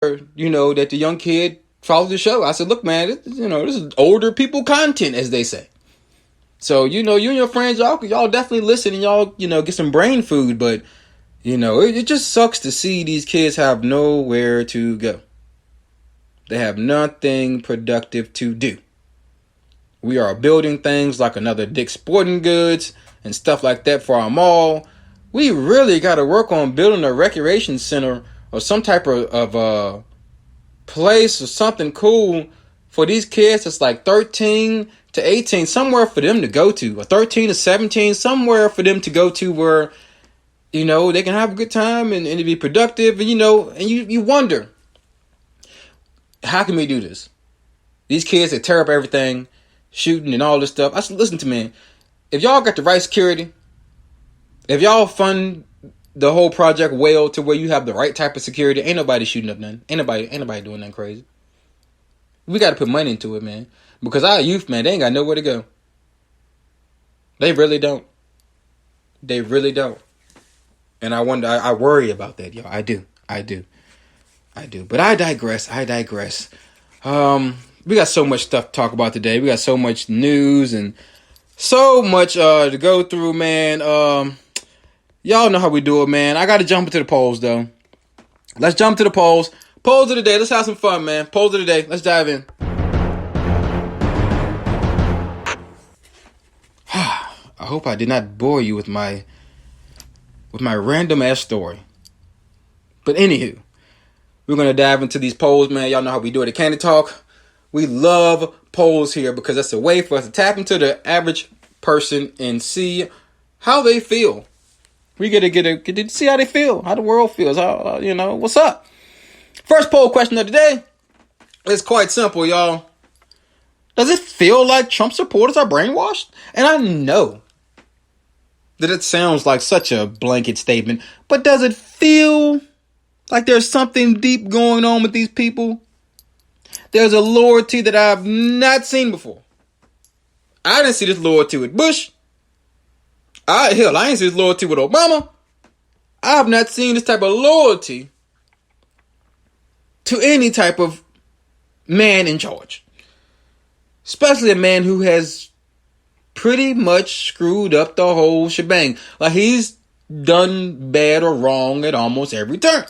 that the young kid followed the show. I said, look, man, this is older people content, as they say. So, you and your friends, y'all definitely listen and y'all, get some brain food. But, it just sucks to see these kids have nowhere to go. They have nothing productive to do. We are building things like another Dick's Sporting Goods and stuff like that for our mall. We really got to work on building a recreation center or some type of place or something cool for these kids that's like 13 to 18, somewhere for them to go to, or 13 to 17, somewhere for them to go to where, they can have a good time and to be productive. And, and you wonder, how can we do this? These kids that tear up everything, shooting and all this stuff. I said, listen to me. If y'all got the right security, if y'all fund the whole project well to where you have the right type of security, ain't nobody shooting up nothing. Ain't nobody doing nothing crazy. We got to put money into it, man. Because our youth, man, they ain't got nowhere to go. They really don't. They really don't. And I wonder, I worry about that, y'all. I do. But I digress. We got so much stuff to talk about today. We got so much news and so much to go through, man. Y'all know how we do it, man. I got to jump into the polls, though. Let's jump to the polls. Polls of the day. Let's have some fun, man. Polls of the day. Let's dive in. I hope I did not bore you with my random ass story. But anywho, we're going to dive into these polls, man. Y'all know how we do it at Candid Talk. We love polls here because that's a way for us to tap into the average person and see how they feel. We get to see how they feel, how the world feels, how, what's up. First poll question of the day is quite simple, y'all. Does it feel like Trump supporters are brainwashed? And I know that it sounds like such a blanket statement, but does it feel like there's something deep going on with these people? There's a loyalty that I've not seen before. I didn't see this loyalty with Bush. I ain't seen this loyalty with Obama. I have not seen this type of loyalty to any type of man in charge. Especially a man who has pretty much screwed up the whole shebang. Like, he's done bad or wrong at almost every turn.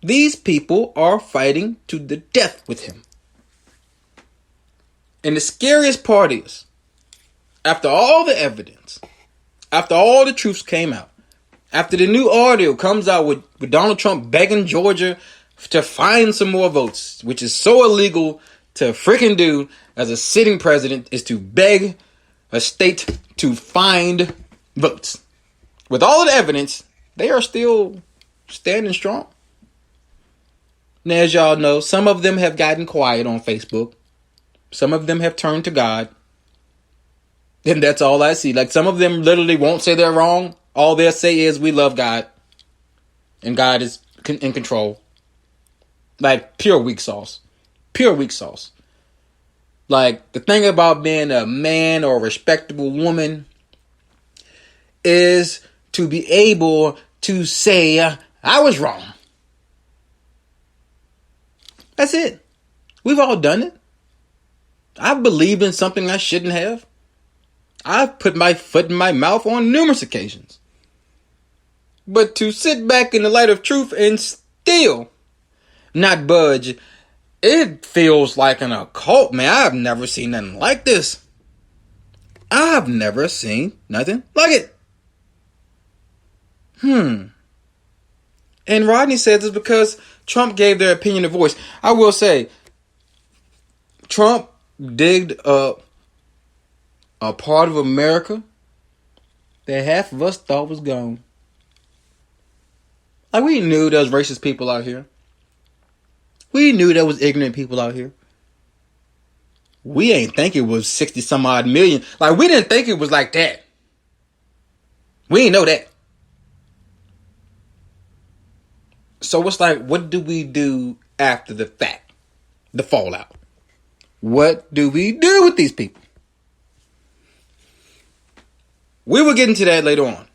These people are fighting to the death with him. And the scariest part is, after all the evidence, after all the truths came out, after the new audio comes out with Donald Trump begging Georgia to find some more votes, which is so illegal to freaking do as a sitting president, is to beg a state to find votes. With all of the evidence, they are still standing strong. Now, as y'all know, some of them have gotten quiet on Facebook. Some of them have turned to God. And that's all I see. Like, some of them literally won't say they're wrong. All they'll say is, we love God. And God is in control. Like, pure weak sauce. Pure weak sauce. Like, the thing about being a man or a respectable woman is to be able to say, I was wrong. That's it. We've all done it. I've believed in something I shouldn't have. I've put my foot in my mouth on numerous occasions. But to sit back in the light of truth and still not budge, it feels like an occult, man. I've never seen nothing like this. I've never seen nothing like it. And Rodney says it's because Trump gave their opinion a voice. I will say, Trump digged up a part of America that half of us thought was gone. Like, we knew there was racist people out here. We knew there was ignorant people out here. We ain't think it was 60 some odd million. Like, we didn't think it was like that. We didn't know that. So it's like, what do we do after the fact? The fallout. What do we do with these people? We will get into that later on.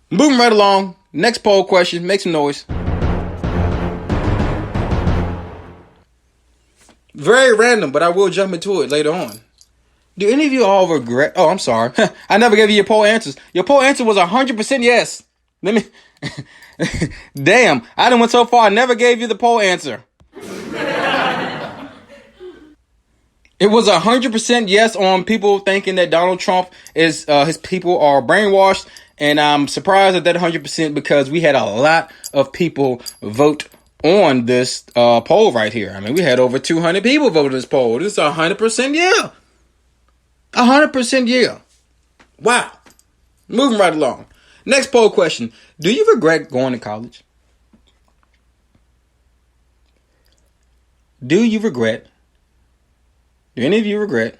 Moving right along. Next poll question. Make some noise. Very random, but I will jump into it later on. Do any of you all regret? Oh, I'm sorry. I never gave you your poll answers. Your poll answer was 100% yes. Let me. Damn, I done went so far. I never gave you the poll answer. It was 100% yes on people thinking that Donald Trump is his people are brainwashed, and I'm surprised at that 100% because we had a lot of people vote on this poll right here. I mean, we had over 200 people vote on this poll. This is 100% yeah. 100% yeah. Wow. Moving right along. Next poll question. Do you regret going to college? Do any of you regret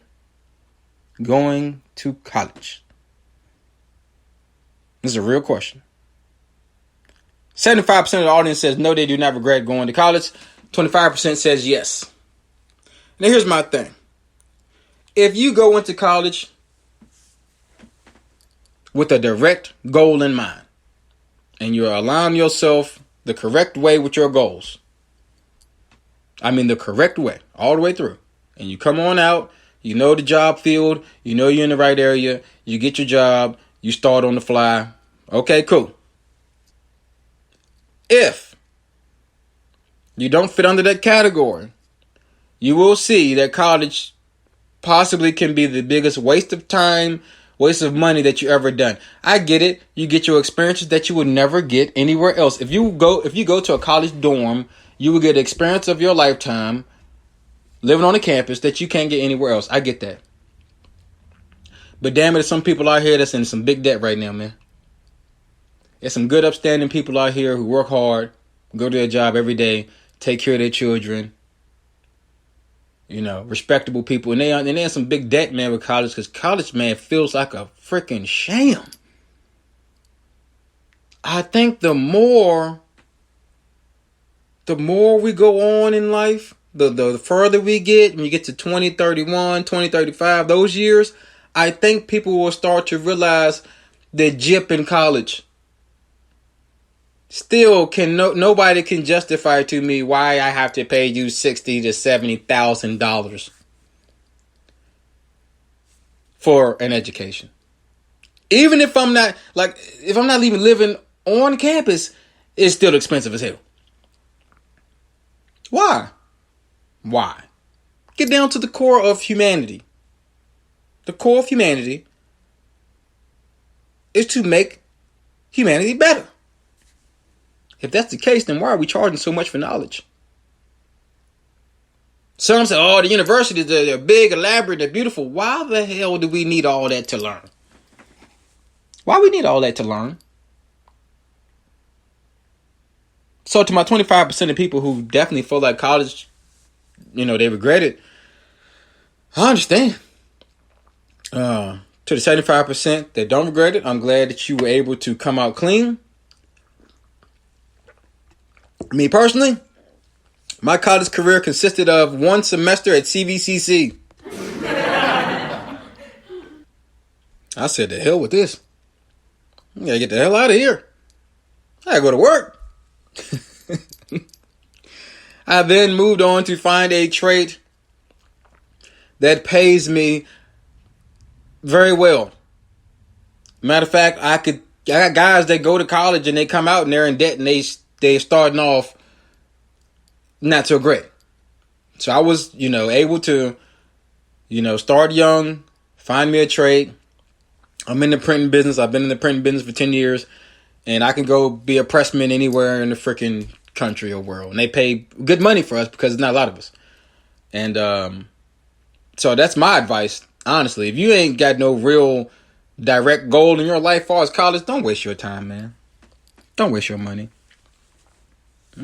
going to college? This is a real question. 75% of the audience says no, they do not regret going to college. 25% says yes. Now here's my thing. If you go into college with a direct goal in mind, and you're allowing yourself the correct way with your goals, I mean the correct way, all the way through, and you come on out, you know the job field, you know you're in the right area, you get your job, you start on the fly, okay, cool. If you don't fit under that category, you will see that college possibly can be the biggest waste of time, waste of money that you ever done. I get it. You get your experiences that you would never get anywhere else. If you go to a college dorm, you will get the experience of your lifetime living on a campus that you can't get anywhere else. I get that. But damn it, there's some people out here that's in some big debt right now, man. There's some good upstanding people out here who work hard, go to their job every day, take care of their children. You know, respectable people. And they in some big debt, man, with college. Because college, man, feels like a freaking sham. I think the more we go on in life, the further we get, when you get to 2031, 2035, those years, I think people will start to realize the jip in college. Still, nobody can justify to me why I have to pay you $60,000 to $70,000 for an education. Even if I'm not even living on campus, it's still expensive as hell. Why? Get down to the core of humanity. The core of humanity is to make humanity better. If that's the case, then why are we charging so much for knowledge? Some say, oh, the universities, they're big, elaborate, they're beautiful. Why the hell do we need all that to learn? Why we need all that to learn? So to my 25% of people who definitely feel like college, they regret it, I understand. To the 75% that don't regret it, I'm glad that you were able to come out clean. Me personally, my college career consisted of one semester at CVCC. I said, the hell with this. I gotta get the hell out of here. I gotta go to work. I then moved on to find a trade that pays me very well. Matter of fact, I got guys that go to college and they come out and they're in debt and they're starting off not so great. So I was, able to, start young, find me a trade. I'm in the printing business. I've been in the printing business for 10 years. And I can go be a pressman anywhere in the freaking country or world. And they pay good money for us because there's not a lot of us. And so that's my advice, honestly. If you ain't got no real direct goal in your life as far as college, don't waste your time, man. Don't waste your money.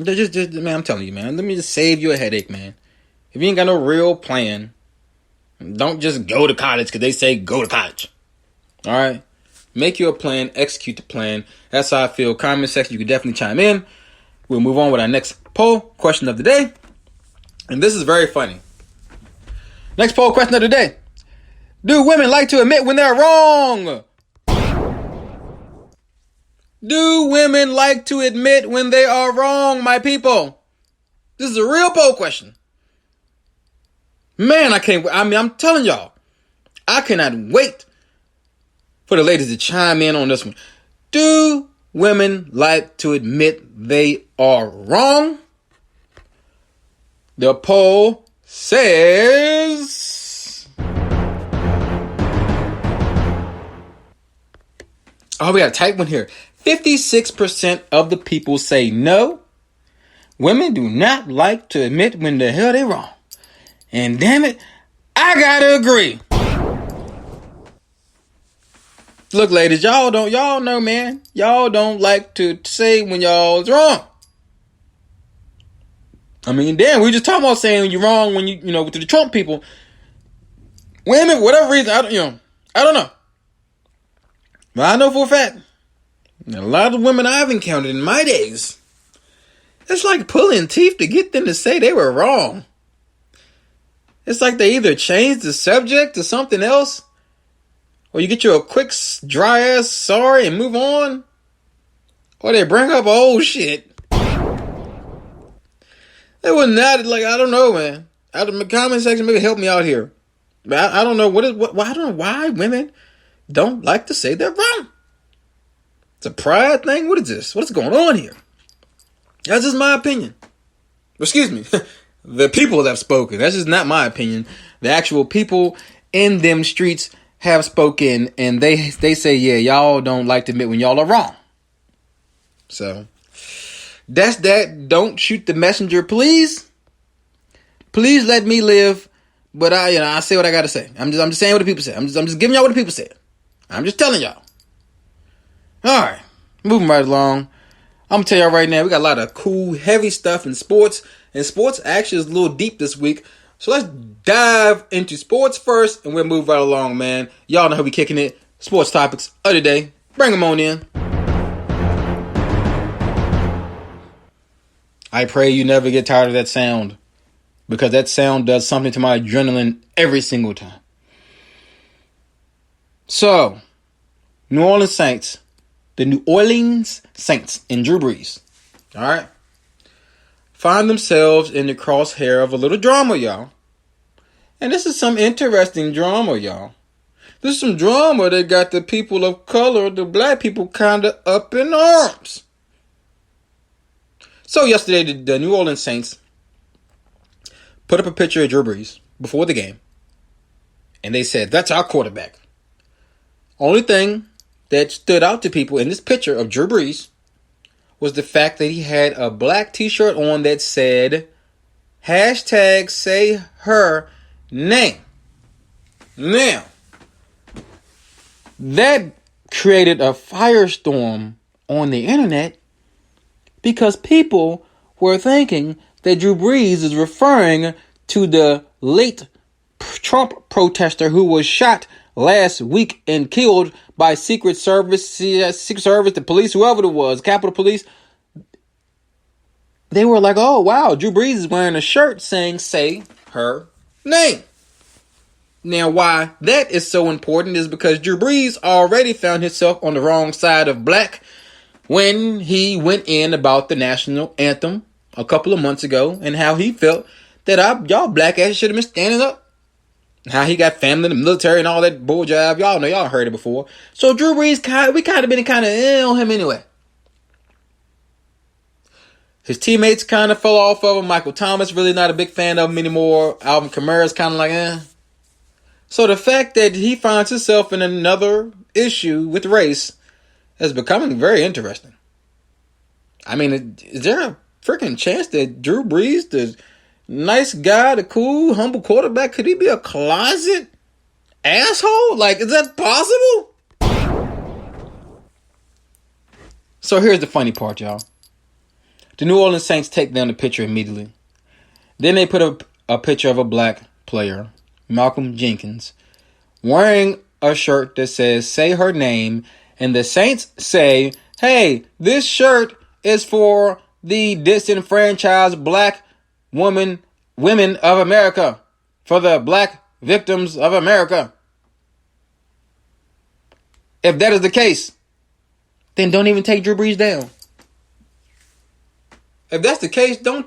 Just, man, I'm telling you, man. Let me just save you a headache, man. If you ain't got no real plan, don't just go to college because they say go to college. All right? Make you a plan. Execute the plan. That's how I feel. Comment section, you can definitely chime in. We'll move on with our next poll question of the day. And this is very funny. Next poll question of the day. Do women like to admit when they're wrong? Do women like to admit when they are wrong, my people? This is a real poll question. Man, I can't. I mean, I'm telling y'all, I cannot wait for the ladies to chime in on this one. Do women like to admit they are wrong? The poll says... Oh, we got a tight one here. 56% of the people say no. Women do not like to admit when the hell they wrong. And damn it, I gotta agree. Look, ladies, y'all know, man. Y'all don't like to say when y'all's wrong. I mean, damn, we just talking about saying you're wrong when you know, to the Trump people. Women, for whatever reason, I don't know. But I know for a fact, a lot of women I've encountered in my days, it's like pulling teeth to get them to say they were wrong. It's like they either change the subject to something else, or you get you a quick, dry ass sorry and move on, or they bring up old shit. They would not, like, I don't know, man. Out of the comment section, maybe help me out here. But I don't know I don't know why women don't like to say they're wrong. It's a pride thing. What is this? What's going on here? That's just my opinion. Excuse me. The people that have spoken. That's just not my opinion. The actual people in them streets have spoken, and they say, yeah, y'all don't like to admit when y'all are wrong. So that's that. Don't shoot the messenger, please. Please let me live. But I say what I gotta say. I'm just saying what the people say. I'm just giving y'all what the people say. I'm just telling y'all. All right, moving right along. I'm gonna tell y'all right now, we got a lot of cool, heavy stuff in sports, and sports actually is a little deep this week. So let's dive into sports first, and we'll move right along, man. Y'all know how we kicking it. Sports topics of the day. Bring them on in. I pray you never get tired of that sound, because that sound does something to my adrenaline every single time. So, New Orleans Saints. The New Orleans Saints and Drew Brees. All right. Find themselves in the crosshair of a little drama, y'all. And this is some interesting drama, y'all. This is some drama that got the people of color, the black people, kind of up in arms. So yesterday, the New Orleans Saints put up a picture of Drew Brees before the game. And they said, that's our quarterback. Only thing that stood out to people in this picture of Drew Brees was the fact that he had a black t-shirt on that said, hashtag say her name. Now, that created a firestorm on the internet because people were thinking that Drew Brees is referring to the late Trump protester who was shot last week and killed by Secret Service, the police, whoever it was, Capitol Police. They were like, oh, wow, Drew Brees is wearing a shirt saying, say her name. Now, why that is so important is because Drew Brees already found himself on the wrong side of black when he went in about the national anthem a couple of months ago and how he felt that y'all black ass should have been standing up. How he got family in the military and all that bull jive. Y'all know, y'all heard it before. So Drew Brees, we kind of been on him anyway. His teammates kind of fell off of him. Michael Thomas, really not a big fan of him anymore. Alvin Kamara's kind of like, eh. So the fact that he finds himself in another issue with race is becoming very interesting. I mean, is there a freaking chance that Drew Brees, the nice guy, the cool, humble quarterback, could he be a closet asshole? Like, is that possible? So here's the funny part, y'all. The New Orleans Saints take down the picture immediately. Then they put up a picture of a black player, Malcolm Jenkins, wearing a shirt that says, say her name. And the Saints say, hey, this shirt is for the disenfranchised black women of America, for the black victims of America. If that is the case, then don't even take Drew Brees down. If that's the case, don't